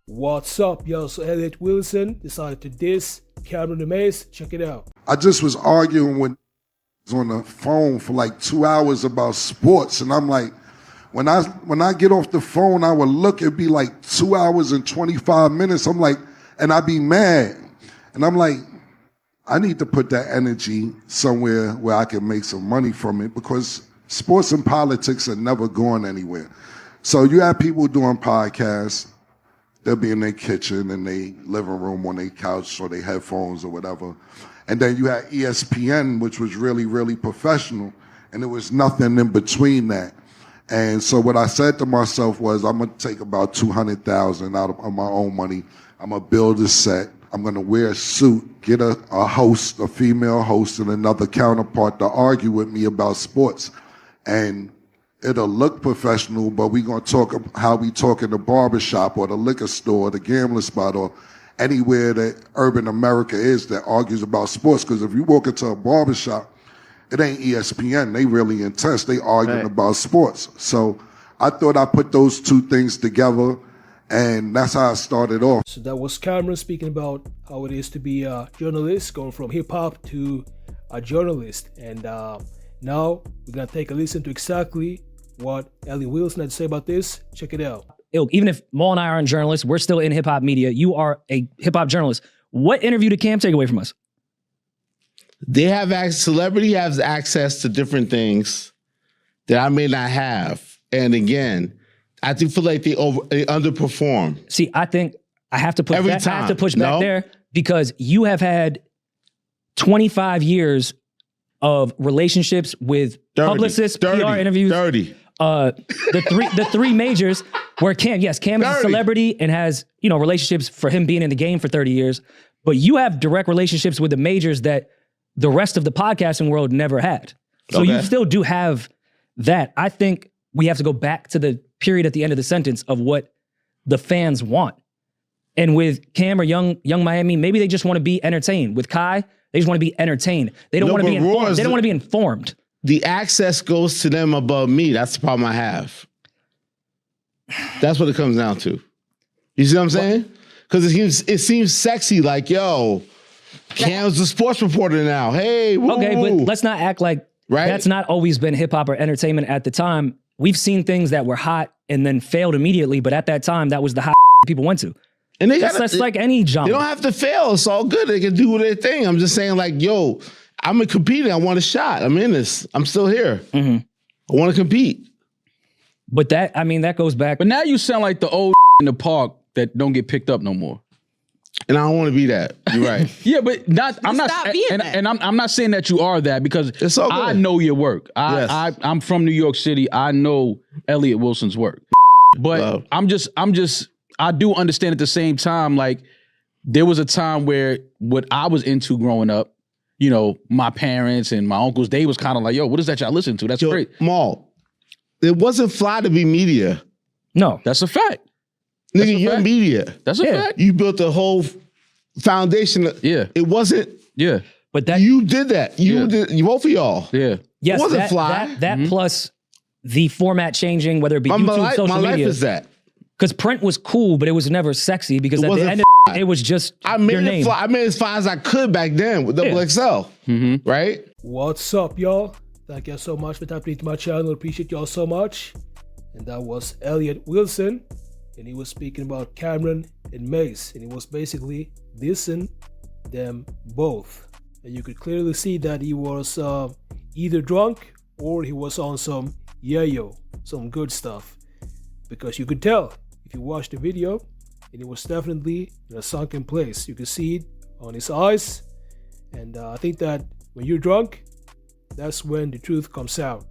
What's up, yo? So Elliot Wilson decided to diss Camron and Mase. Check it out. I just was arguing with on the phone for like 2 hours about sports, and I'm like, when I get off the phone, I would look, it'd be like 2 hours and 25 minutes. I'm like, and I'd be mad, and I'm like, I need to put that energy somewhere where I can make some money from it, because sports and politics are never going anywhere. So you have people doing podcasts. They'll be in their kitchen, in their living room, on their couch, or their headphones or whatever. And then you had ESPN, which was really, really professional, and there was nothing in between that. And so what I said to myself was, I'm gonna take about $200,000 out of my own money. I'm gonna build a set. I'm gonna wear a suit, get a host, a female host, and another counterpart to argue with me about sports. And it'll look professional, but we're going to talk how we talk in the barbershop or the liquor store or the gambling spot or anywhere that urban America is that argues about sports. Because if you walk into a barbershop, it ain't ESPN. They really intense. They arguing about sports. So I thought I'd put those two things together, and that's how I started off. So that was Camron speaking about how it is to be a journalist, going from hip-hop to a journalist. And now we're going to take a listen to exactly what Elliot Wilson had to say about this. Check it out. Even if Mal and I aren't journalists, we're still in hip-hop media. You are a hip-hop journalist. What interview did Cam take away from us? They have celebrity has access to different things that I may not have. And again, I do feel like they underperform. See, I think I have to push back. I have to push back there, because you have had 25 years of relationships with publicists, PR interviews. 30. The three majors where Cam is a celebrity and has, relationships for him being in the game for 30 years. But you have direct relationships with the majors that the rest of the podcasting world never had. So you still do have that. I think we have to go back to the period at the end of the sentence of what the fans want. And with Cam or Young Miami, maybe they just want to be entertained. With Kai, they just want to be entertained. They don't want to be informed. They don't want to be informed. The access goes to them above me. That's the problem I have. That's what it comes down to. You see what I'm saying? Because it seems sexy, like, yo, Cam's a sports reporter now. Hey, woo. Okay, but let's not act like that's not always been hip-hop or entertainment at the time. We've seen things that were hot and then failed immediately, but at that time, that was the hot people went to. And that's like any genre. They don't have to fail. It's all good. They can do their thing. I'm just saying, like, yo, I'm competing. I want a shot. I'm in this. I'm still here. Mm-hmm. I want to compete. But that goes back. But now you sound like the old in the park that don't get picked up no more. And I don't want to be that. You're right. Yeah, but I'm not saying that you are that, because it's all good. I know your work. I'm from New York City. I know Elliot Wilson's work. But I do understand at the same time, like, there was a time where what I was into growing up, my parents and my uncles, they was kind of like, yo, what is that y'all listen to? That's great. Mal, it wasn't fly to be media. No, that's a fact. Nigga, you're media. That's a fact. You built a whole foundation. It wasn't. Yeah. But that you did that. You did. Both of y'all. Yeah. Yes. It wasn't fly. That plus the format changing, whether it be YouTube, social media. My life is that. Because print was cool, but it was never sexy, because at the end of it was just your name. I made as far as I could back then with Double XL. Mm-hmm. Right? What's up, y'all? Thank you so much for tapping into my channel. Appreciate y'all so much. And that was Elliot Wilson. And he was speaking about Camron and Mase. And he was basically dissing them both. And you could clearly see that he was either drunk or he was on some yayo, some good stuff. Because you could tell if you watched the video, and it was definitely in a sunken place. You could see it on his eyes. And I think that when you're drunk, that's when the truth comes out.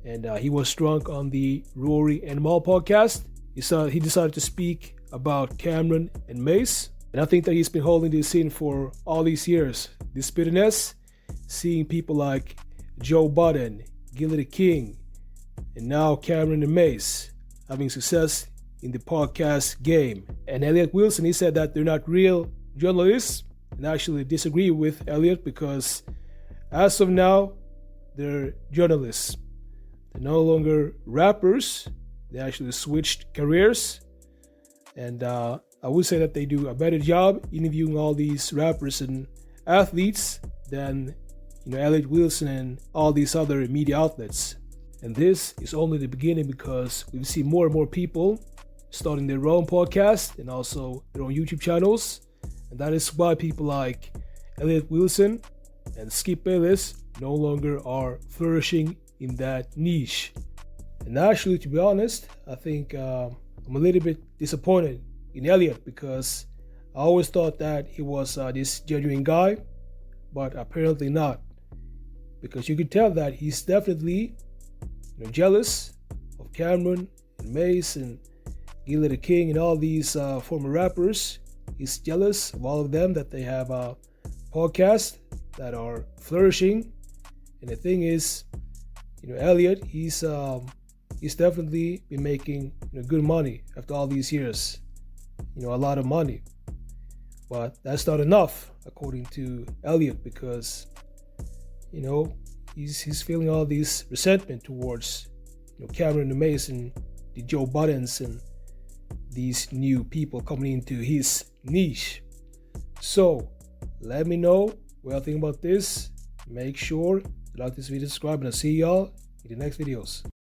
And he was drunk on the Rory and Mal podcast. He decided to speak about Camron and Mase. And I think that he's been holding this in for all these years. This bitterness, seeing people like Joe Budden, Gilly the King, and now Camron and Mase having success in the podcast game. And Elliot Wilson, he said that they're not real journalists, and I actually disagree with Elliot, because as of now, they're journalists. They're no longer rappers. They actually switched careers. And I would say that they do a better job interviewing all these rappers and athletes than Elliot Wilson and all these other media outlets. And this is only the beginning, because we see more and more people starting their own podcast and also their own YouTube channels. And that is why people like Elliot Wilson and Skip Bayless no longer are flourishing in that niche. And actually, to be honest, I think I'm a little bit disappointed in Elliot, because I always thought that he was this genuine guy, but apparently not. Because you could tell that he's definitely jealous of Camron and Mase and Gila the King and all these former rappers. He's jealous of all of them, that they have podcasts that are flourishing. And the thing is, Elliot, he's definitely been making good money after all these years. A lot of money. But that's not enough, according to Elliot, because he's feeling all this resentment towards Camron and Mase and the Joe Buddens and these new people coming into his niche. So let me know what you think about this. Make sure to like this video, subscribe, and I'll see y'all in the next videos.